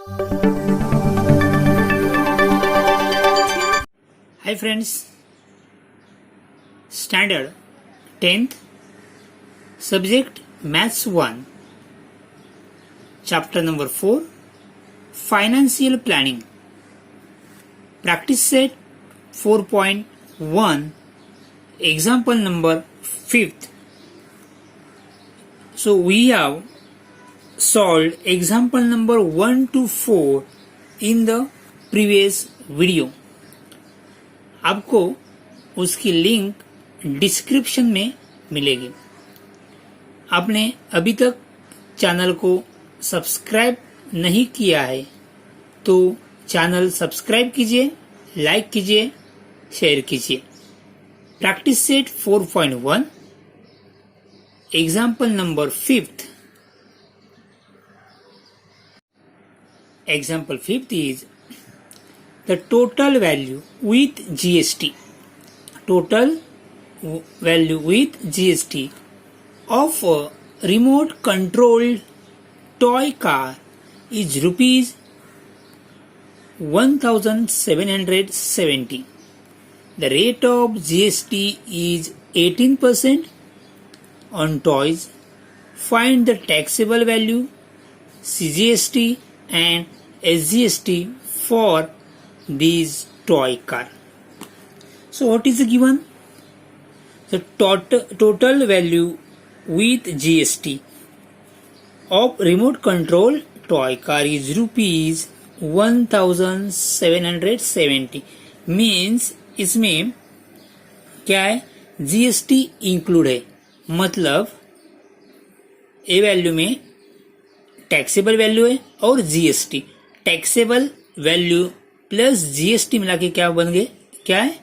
Hi friends, Standard 10th, Subject Maths 1, Chapter number 4, Financial Planning, Practice Set 4.1, Example number 5th. So we have solved example number 1 to 4 in the previous video. आपको उसकी link description में मिलेगी. आपने अभी तक channel को subscribe नहीं किया है तो चैनल सब्सक्राइब कीजिए, लाइक कीजिए, शेयर कीजिए. Practice set 4.1, example number 5th. Example 5th is the total value with GST. Total value with GST of a remote controlled toy car is rupees 1770. The rate of GST is 18% on toys. Find the taxable value, CGST and SGST for these toy car. So what is given? The total value with GST of remote control toy car is rupees 1770. Means इसमें क्या है, GST include है. मतलब ए value में taxable value है और GST. Taxable value plus GST मिला के क्या बन गए, क्या है,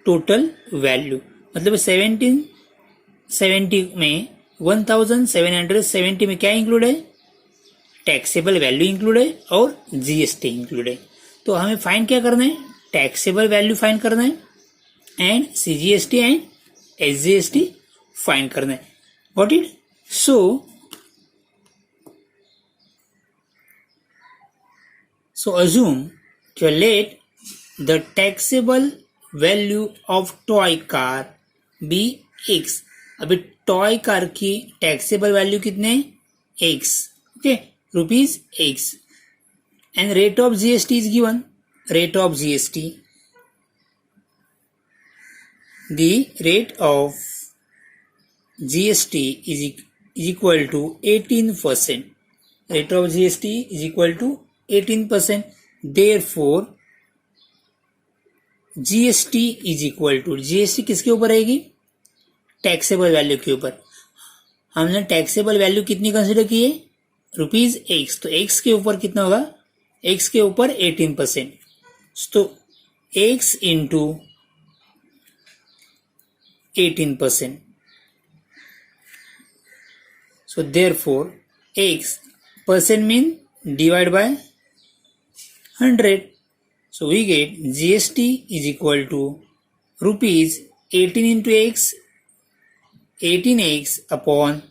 टोटल वैल्यू. मतलब 1770 में 1770 में क्या इंक्लूड है, टैक्सेबल वैल्यू इंक्लूड है और GST इंक्लूड है. तो हमें फाइंड क्या करना है, टैक्सेबल वैल्यू फाइंड करना है and CGST and SGST find करना है. What it. So assume to let the taxable value of toy car be X. अभी टॉय कार की टैक्सेबल वैल्यू कितने, X. Okay, rupees X. And rate of GST is given. Rate of GST, the rate of GST is equal to 18%. Rate of GST is equal to 18%. Therefore GST is equal to, GST किसके ऊपर आएगी, taxable value के ऊपर. हमने taxable value कितनी consider की है, rupees X. तो X के ऊपर कितना होगा, X के ऊपर 18%. तो X into 18%. So therefore X percent mean divide by 100. So we get GST is equal to rupees 18 into X, 18X upon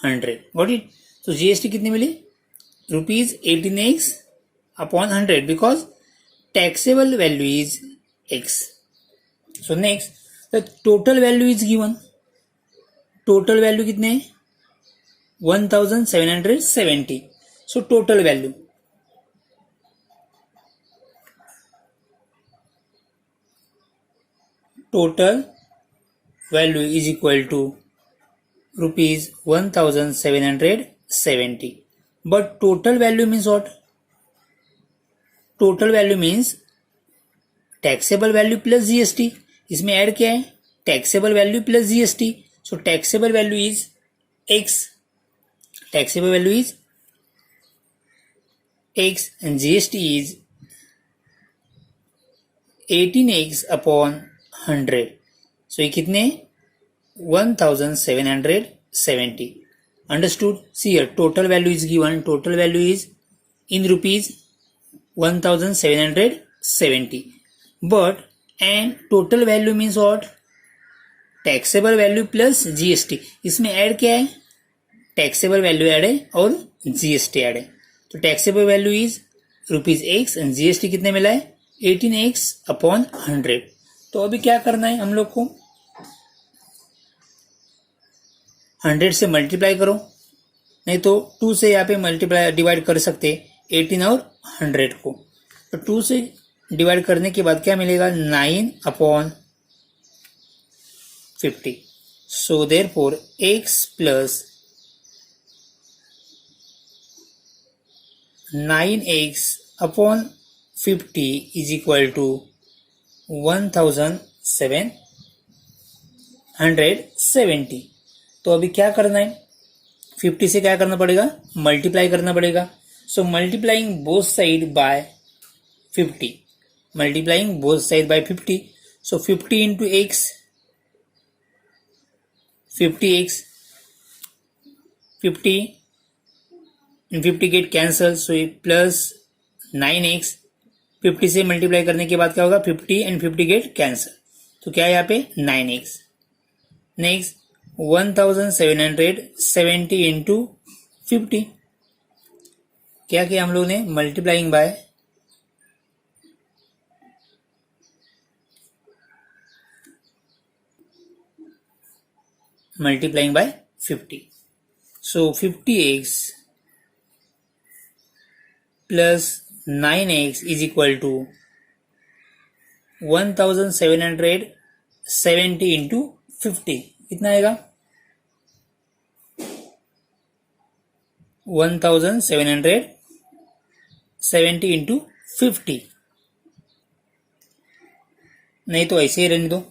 100. Got it? So GST कितनी मिली, rupees 18X upon 100 because taxable value is X. So next, the total value is given. Total value कितने है, 1770. So total value, total value is equal to rupees 1770. But total value means what? Total value means taxable value plus GST. इसमें add क्या है, taxable value plus GST. So taxable value is X. Taxable value is X and GST is 18X upon 100. So ये कितने, 1770. Understood? See here, total value is given. Total value is in rupees 1770. But and total value means what, taxable value plus GST. इसमें add क्या है, taxable value add है और GST add है. तो तो taxable value is ₹X and GST कितने मिला है 18x/100। तो अभी क्या करना है हम लोग को, 100 से मल्टीप्लाई करो, नहीं तो 2 से यहाँ पे मल्टीप्लाई डिवाइड कर सकते 18 और 100 को। तो 2 से डिवाइड करने के बाद क्या मिलेगा 9/50। So therefore x plus 9x/50 is equal to 1770। तो अभी क्या करना है, 50 से क्या करना पड़ेगा मल्टीप्लाई करना पड़ेगा। So multiplying both side by 50, multiplying both side by 50। So 50 into X 50x 50 and 50 get cancel, so plus 9x 50 से मल्टीप्लाई करने के बाद क्या होगा 50 एंड 50 गेट कैंसल, तो क्या है यहाँ पे 9x। नेक्स्ट 1770 इंटू 50, क्या किया हम लोग ने multiplying by 50। So 50x plus 9x is equal to 1770 into 50, कितना आएगा 1770 इंटू 50, नहीं तो ऐसे ही रहने दो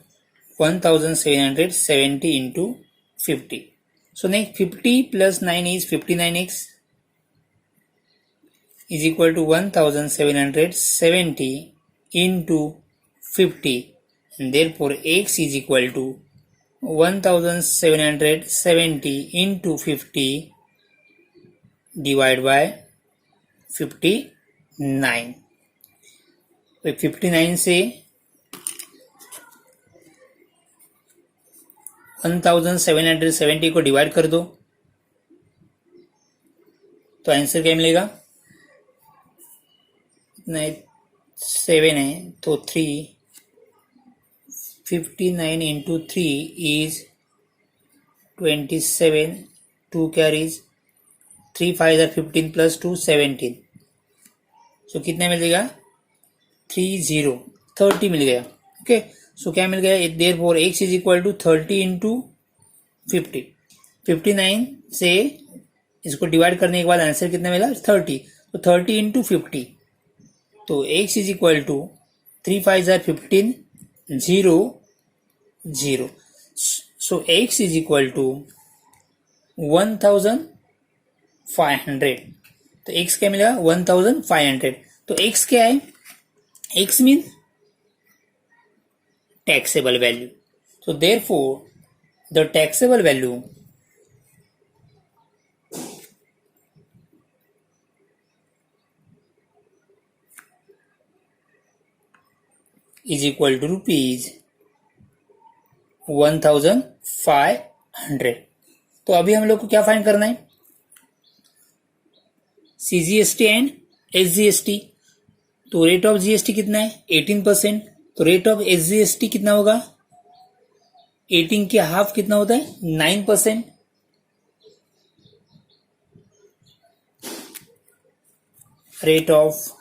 1770 into 50। So next 50 plus 9 is 59x is equal to 1770 into 50, and therefore x is equal to 1770 into 50 divided by 59। तो 59 से 1770 को डिवाइड कर दो, तो आंसर क्या मिलेगा, 7 है तो 3, 59 इंटू 3 इज 27, 2 कैरीज 3 5 15 प्लस 2 17, सो कितना मिलेगा 30 मिल गया। ओके, सो क्या मिल गया, therefore x is equal to 30 into 50। 59 से इसको डिवाइड करने के बाद आंसर कितना मिला 30, तो 30 इंटू 50, तो x is equal to 3 5 15 0 0, so x is equal to 1500। तो x क्या मिलेगा 1500। तो x क्या है, x mean taxable value. So therefore the taxable value is equal to ₹1500। तो अभी हम लोग को क्या फाइंड करना है, CGST एंड SGST। तो रेट ऑफ जीएसटी कितना है 18%, तो रेट ऑफ SGST कितना होगा 18 के हाफ कितना होता है 9%। Rate of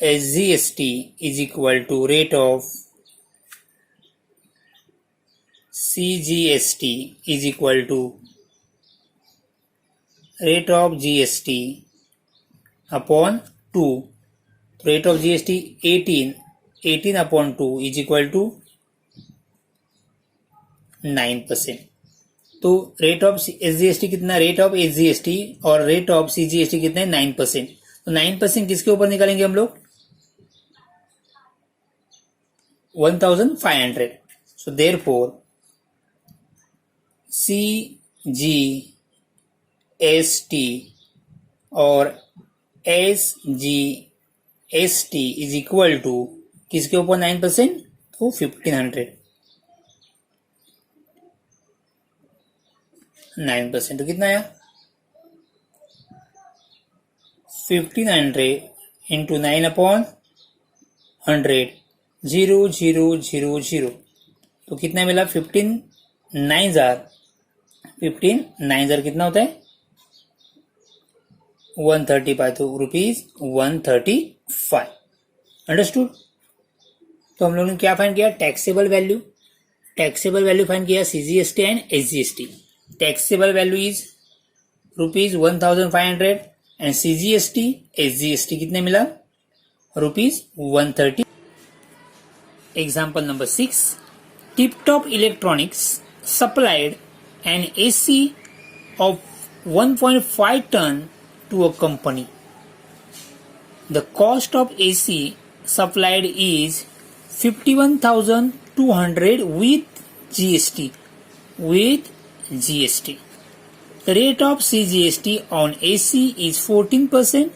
SGST is equal to rate of CGST is equal to rate of GST upon 2। rate of GST 18 upon 2 is equal to 9%। तो रेट ऑफ SGST कितना, रेट ऑफ SGST और rate of CGST कितना है 9%। तो 9% किसके ऊपर निकालेंगे हम लोग 1500। सो देयरफॉर CGST और SGST इज इक्वल टू किसके ऊपर 9%, तो 1500। 9%, तो कितना आया 1500 इंटू 9/100, 0000, तो कितना मिला 15,9,000 कितना होता है 135, तो ₹135। अंडरस्टूड। तो हम लोगों ने क्या फाइंड किया टैक्सेबल वैल्यू फाइंड किया CGST and SGST। Taxable value is ₹1,500 and CGST SGST कितने मिला ₹130। Example number 6, Tiptop Electronics supplied an AC of 1.5 ton to a company. The cost of AC supplied is 51,200 with GST. The rate of CGST on AC is 14%.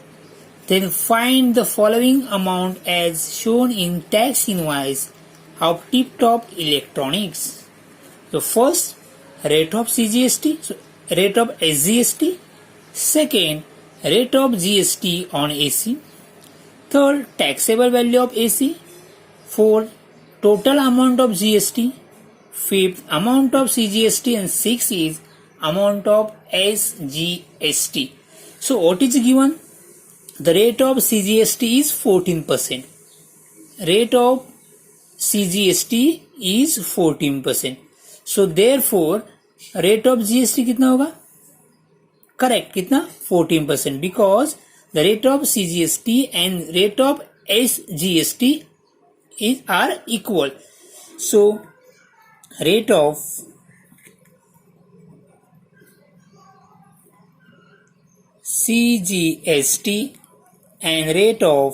Then find the following amount as shown in tax invoice of Tip-Top Electronics. So first, rate of CGST, so rate of SGST. Second, rate of GST on AC. Third, taxable value of AC. Fourth, total amount of GST. Fifth, amount of CGST, and sixth is amount of SGST. So what is given? The rate of CGST is 14%. Rate of CGST is 14%. So therefore rate of GST कितना होगा? Correct, कितना 14%, because the rate of CGST and rate of SGST are equal. So rate of CGST and rate of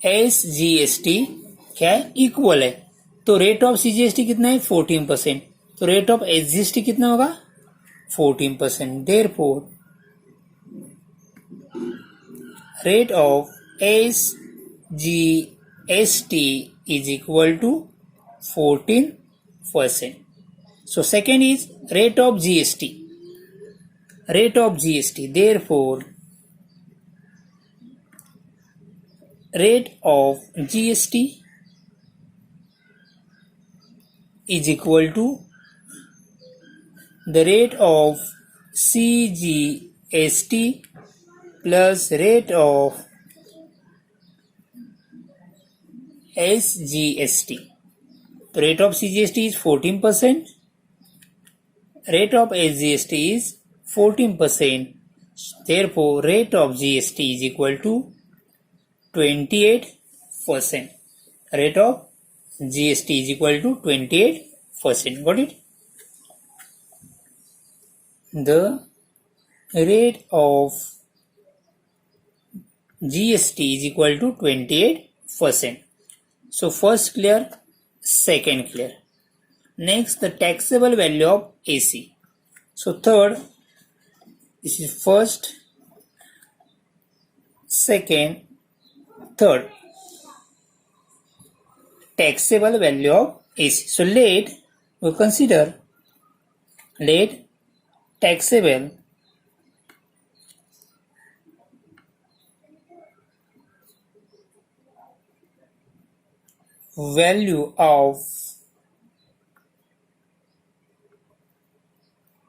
SGST क्या है equal है। तो rate of CGST कितना है 14%, तो रेट ऑफ SGST कितना होगा 14%। Therefore rate of SGST is equal to 14%. So second is rate of GST. Therefore rate of GST is equal to the rate of CGST plus rate of SGST. The rate of CGST is 14%, rate of SGST is 14%. Therefore rate of GST is equal to 28%. Rate of GST is equal to 28%. Got it? The rate of GST is equal to 28%. So first clear, second clear. Next, the taxable value of AC. So third, this is first, second, third. Taxable value of AC. So let we consider taxable value of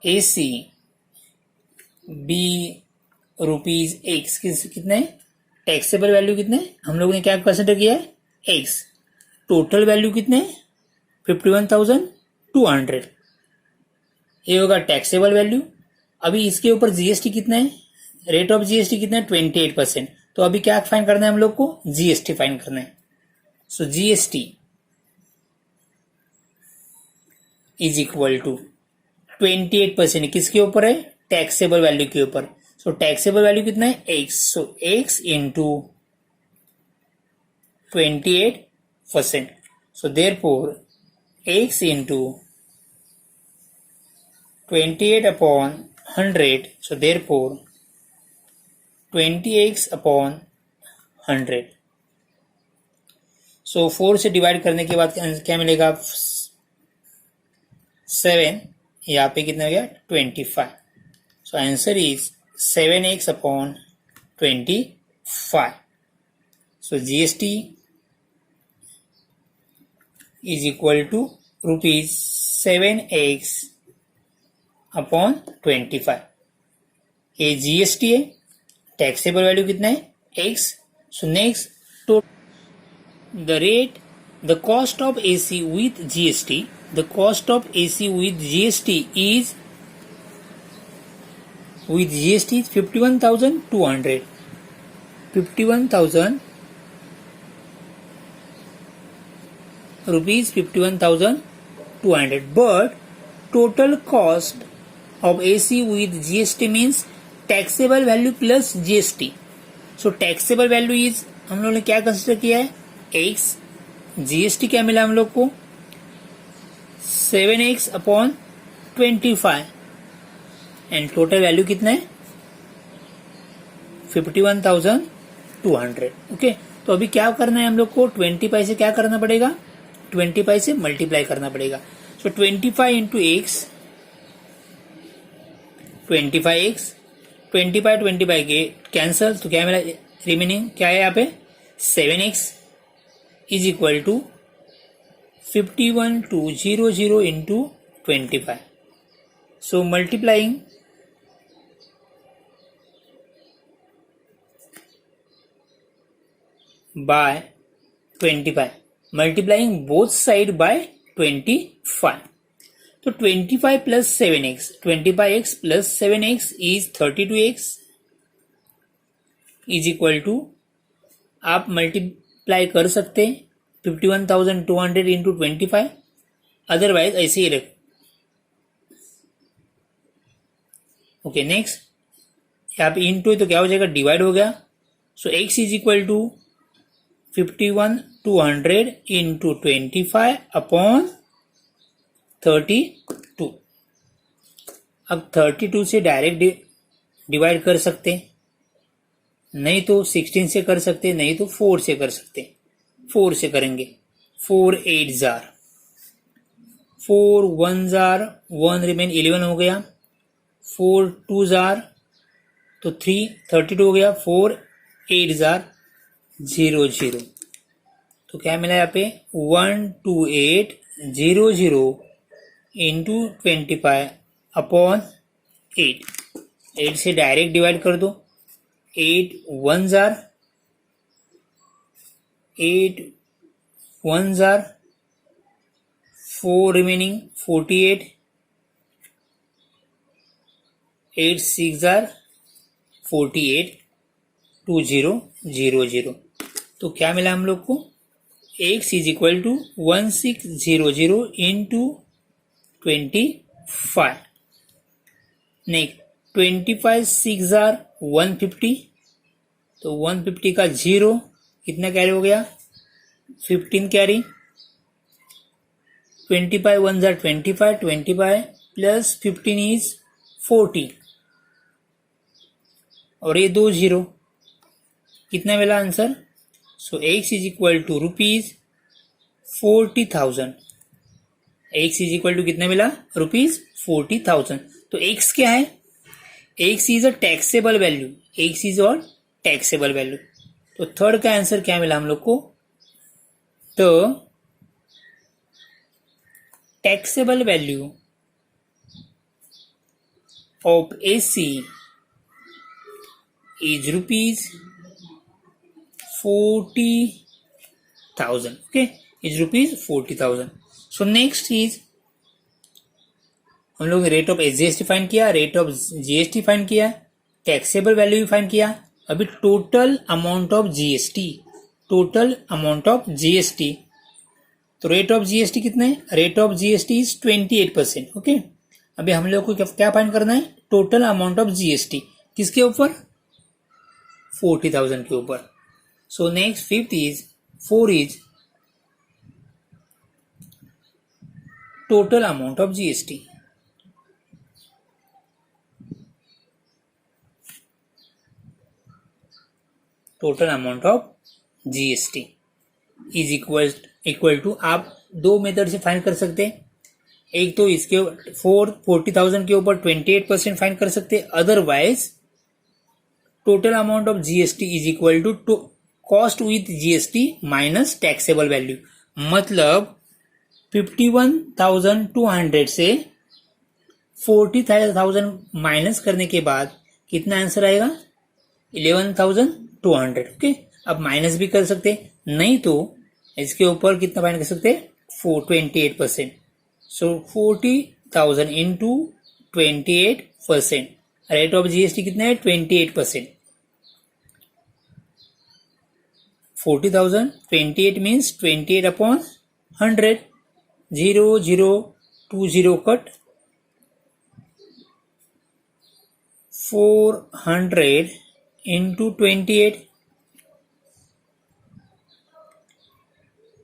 AC be ₹X। कितने taxable value कितने हम लोगों ने क्या consider किया है X। Total value कितने 51,200, ये होगा टैक्सेबल वैल्यू। अभी इसके ऊपर जीएसटी कितना है, रेट ऑफ जीएसटी कितना है 28%। तो अभी क्या फाइन करना है हम लोग को जीएसटी फाइन करना है। So GST is equal to 28% किसके ऊपर है टैक्सेबल वैल्यू के ऊपर। सो टैक्सेबल वैल्यू कितना है X। सो X इंटू 28%। सो therefore X into 28/100। So therefore 20x/100। सो 4 से डिवाइड करने के बाद क्या मिलेगा 7, यहाँ पे कितना हो गया 25. So answer is 7x upon 25. So GST is equal to rupees 7x upon 25. ये GST है. टैक्सेबल वैल्यू कितना है x. So next the rate, the cost of AC with GST, the cost of AC with GST is 51,200. 51,000 rupees, 51,200. But total cost of AC with GST means taxable value plus GST. So taxable value is हम लोगों ने क्या consider किया है x. GST क्या मिला हम लोग को 7x upon 25 and total value कितना है 51,200. ओके, तो अभी क्या करना है हम लोग को 25 से क्या करना पड़ेगा 25 से मल्टीप्लाई करना पड़ेगा. सो 25 इंटू एक्स 25x 25 के कैंसल तो क्या मिला रिमेनिंग क्या है यहाँ पे 7x is equal to 51,200 into 25. So multiplying by 25, multiplying both side by 25. तो 25 plus 7x, 25x plus 7x is 32x is equal to आप मल्टीप्लाई कर सकते हैं 51,200 इंटू 25. अदरवाइज ऐसे ही रख. ओके, नेक्स्ट यहाँ पे इंटू तो क्या हो जाएगा डिवाइड हो गया. So x is equal to 51,200 into 25 upon 32. अब 32 से डायरेक्ट डिवाइड कर सकते हैं, नहीं तो 16 से कर सकते हैं, नहीं तो 4 से कर सकते हैं. 4 से करेंगे 4 8 जार 4 1 जार 1 रिमेन 11 हो गया. 4 2 जार तो 3 32 हो गया. 4 8 जार 0 0. तो क्या मिला यहाँ पे 12800 इंटू 25 अपॉन 8. 8 से डायरेक्ट डिवाइड कर दो. 8 1 जार 8 1 जार 4 रिमेनिंग 48 8 6 जार 48 2000. तो क्या मिला हम लोग को x is equal to 1600 into 25. Next 25 6 जार 150. तो 150 का 0 कितना कैरी हो गया 15 कैरी. 25 1 जार 25 25 प्लस 15 इज 40 और ये 2 0. कितना मिला आंसर. So x is equal to rupees 40,000. x is equal to कितना मिला रुपीज 40,000. तो x क्या है x is a taxable value. x is और टैक्सेबल वैल्यू. तो थर्ड का आंसर क्या मिला हम लोग को तो taxable value of AC is rupees 40,000. Okay, is rupees 40,000. So next is हम लोग रेट ऑफ SGST फाइंड किया, रेट ऑफ GST फाइंड किया, टैक्सेबल वैल्यू भी फाइंड किया. अभी total amount of GST, total amount of GST. तो rate of GST कितना है rate of GST is 28%. Okay, अभी हम लोग को क्या फाइंड करना है टोटल अमाउंट ऑफ GST किसके ऊपर 40,000 के ऊपर. So next fifth is 4 is total amount of GST. Total amount of GST is equal to आप दो मेथड से फाइंड कर सकते हैं. एक तो इसके 40,000 के ऊपर 28% फाइन कर सकते, otherwise total amount of GST is equal to cost with GST minus taxable value. मतलब 51,200 से 40,000 माइनस करने के बाद कितना आंसर आएगा? 11,200। ओके, अब माइनस भी कर सकते, नहीं तो इसके ऊपर कितना फाइन कर सकते? 28%। सो 40,000 इंटू 28%, रेट ऑफ जीएसटी कितना है? 28%। 40,000 28 means 28 upon 100, 0,020 cut, 400 into 28,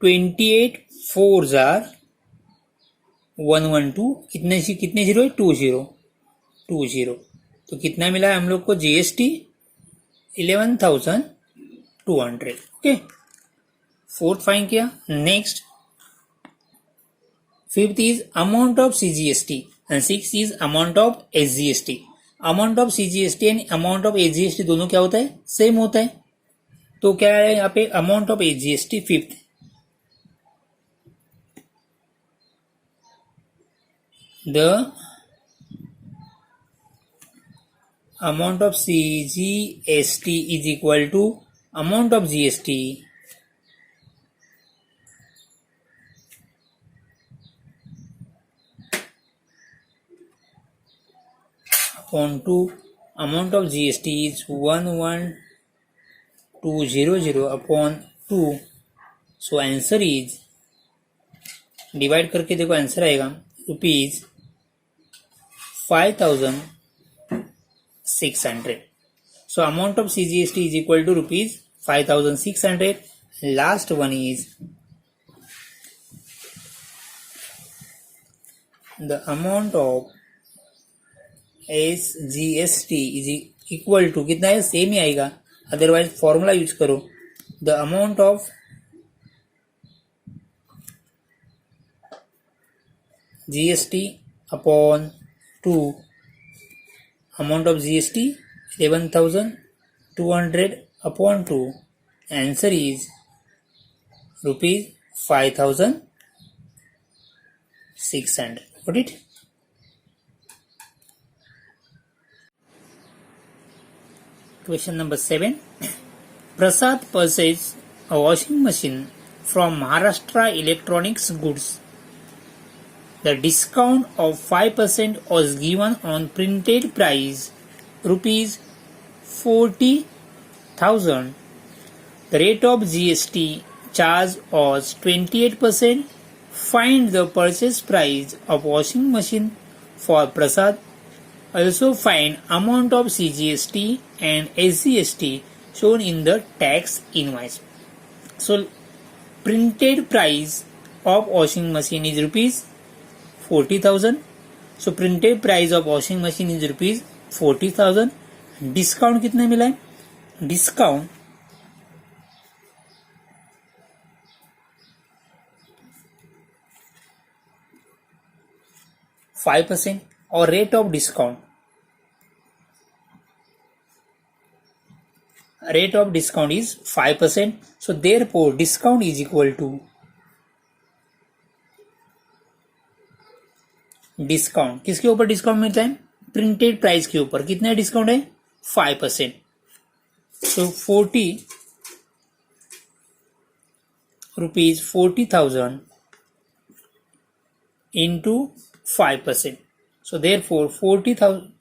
28 4 jar 112, कितने जीरो है? 20। तो कितना मिला है हम लोग को जीएसटी? 11,200। ओके, फोर्थ फाइन किया। Next, fifth is amount of CGST and six is amount of SGST. Amount of CGST and amount of SGST दोनों क्या होता है? सेम होता है। तो क्या है यहाँ पे? Amount of SGST fifth, the amount of CGST is equal to amount of GST upon 2, amount of GST is 11,200 upon 2. So answer is, divide करके देखो आंसर आएगा ₹5,600. So amount of CGST is equal to ₹5,600. Last one is the amount of SGST is equal to, कितना है? Same ही आएगा, otherwise formula use करो। The amount of GST upon 2, amount of GST 11,200 upon 2, answer is ₹5,600. Got it? Question number 7. Prasad purchased a washing machine from Maharashtra Electronics Goods. The discount of 5% was given on printed price ₹40,000. The rate of GST charge was 28%. Find the purchase price of washing machine for Prasad. Also find amount of CGST and SGST shown in the tax invoice. So printed price of washing machine is ₹40,000. So printed price of washing machine is ₹40,000. Discount कितना मिला है? Discount %5 और rate of discount is 5%. So therefore discount is equal to, discount किसके ऊपर discount मिलता है? Printed price के ऊपर। कितना डिस्काउंट है? 5%. सो 40,000 into 5%. So therefore 40,000,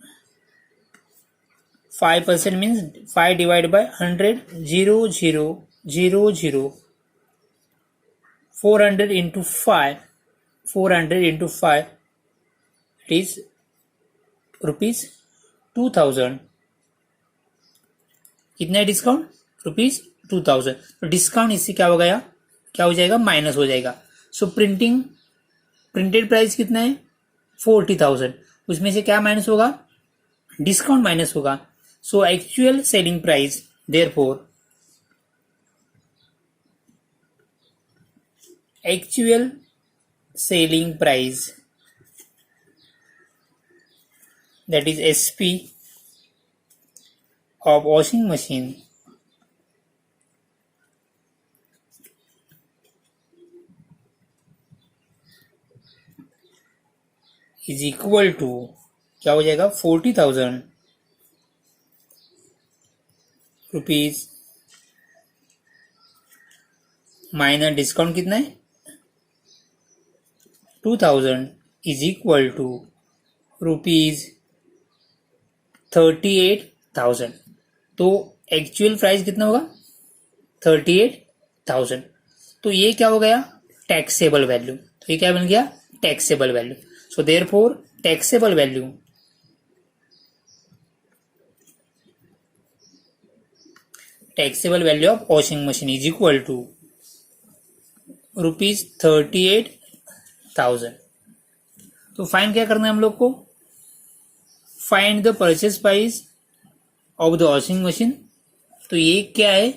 5% means 5 divided by 100, 0,000, 400 into 5, 400 into 5, it is ₹2,000. कितना है डिस्काउंट? ₹2,000. तो डिस्काउंट इससे क्या हो गया? क्या हो जाएगा? माइनस हो जाएगा। सो प्रिंटेड प्राइस कितना है? 40,000. उसमें से क्या माइनस होगा? डिस्काउंट माइनस होगा। So actual selling price, therefore actual selling price that is SP of washing machine is equal to, क्या हो जाएगा, 40,000 रुपीज माइनस डिस्काउंट कितना है 2,000 इज इक्वल टू ₹38,000। तो एक्चुअल प्राइस कितना होगा 38,000। तो ये क्या हो गया टैक्सेबल वैल्यू। तो ये क्या बन गया taxable value. So therefore taxable value of washing machine is equal to ₹38,000। तो फाइंड क्या करना है हम लोग को, find the purchase price of the washing machine. तो ये क्या है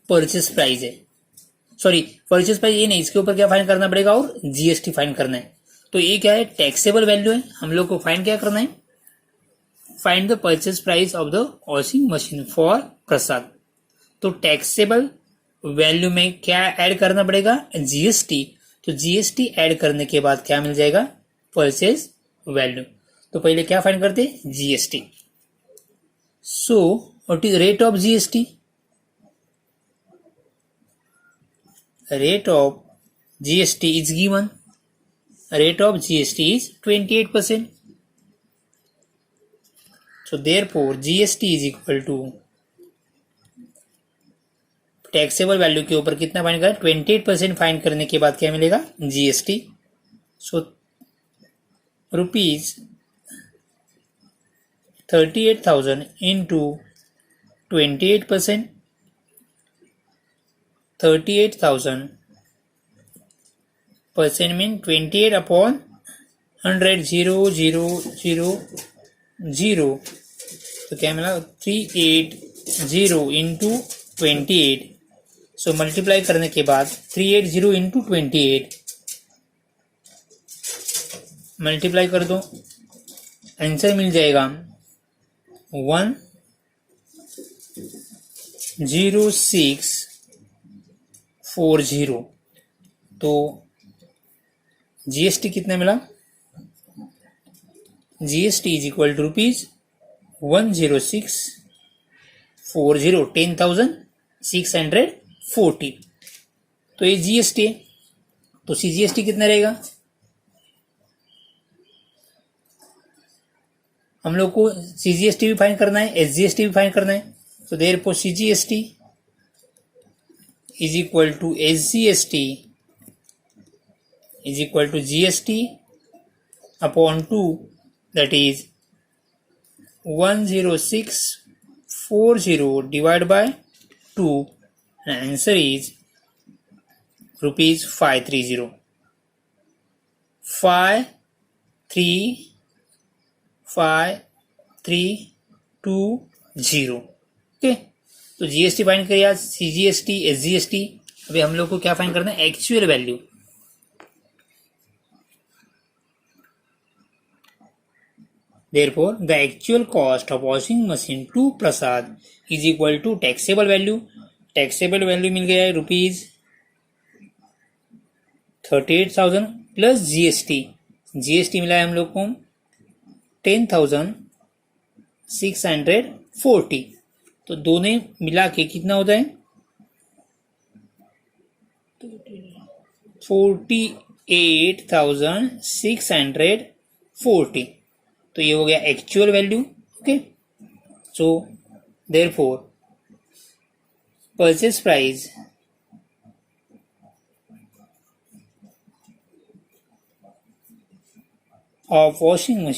परचेज प्राइस है, सॉरी परचेज प्राइस ये नहीं, इसके ऊपर क्या फाइंड करना पड़ेगा और जीएसटी फाइंड करना है। तो ये क्या है टैक्सेबल वैल्यू है, हम लोग को फाइंड क्या करना है, find the purchase price of the washing machine for Prasad. तो टैक्सेबल वैल्यू में क्या ऐड करना पड़ेगा जीएसटी। तो जीएसटी ऐड करने के बाद क्या मिल जाएगा परचेज वैल्यू। तो पहले क्या फाइंड करते GST. So what is rate of GST, rate of GST is given, rate of GST is 28%। so therefore GST is equal to taxable value के ऊपर कितना फाइंड करें 28% फाइंड करने के बाद क्या मिलेगा जीएसटी। सो ₹38,000 इंटू 28%, 38,000% मीन 28 अपॉन 100, 0,0,0,0। तो क्या मिला 380 इंटू 28। सो मल्टीप्लाई करने के बाद 380 इंटू 28 मल्टीप्लाई कर दो, आंसर मिल जाएगा 10640। तो जीएसटी कितना मिला, जीएसटी इज इक्वल टू ₹10640, 10,640। तो ये जीएसटी है। तो सीजीएसटी कितना रहेगा, हम लोग को सीजीएसटी भी फाइंड करना है, एसजीएसटी भी फाइंड करना है। तो therefore CGST is equal to SGST is equal to GST upon 2, that is 10640 divided by 2, and answer is ₹530, 535,320। Okay. तो जीएसटी फाइंड करिए आज, सीजीएसटी एसजीएसटी। अभी हम लोग को क्या फाइंड करना है actual value. Therefore, the actual cost of washing machine to Prasad is equal to taxable value. Taxable value मिल गया है ₹38,000 प्लस जीएसटी। जीएसटी मिला है हम लोग को 10,640। तो दोनों मिला के कितना होता है 48,640। तो ये हो गया actual value. Okay. So therefore purchase price of washing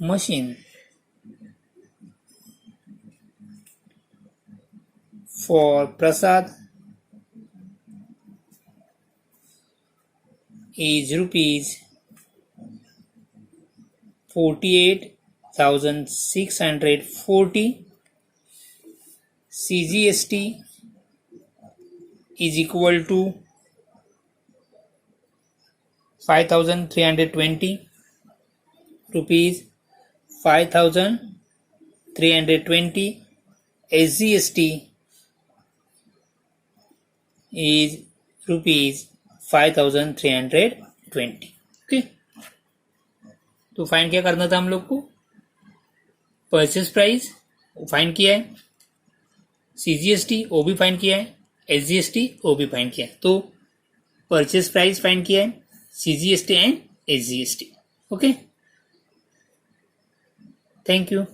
machine for Prasad is ₹48,640. CGST is equal to 5,320 rupees 5,320 SGST is rupees 5,320. Okay, तो फाइन क्या करना था हम लोग को? परचेस प्राइस फाइन किया है, सीजीएसटी वो भी फाइन किया है, एसजीएसटी वो भी फाइन किया है. तो परचेस प्राइस फाइन किया है, CGST and SGST. Okay, thank you.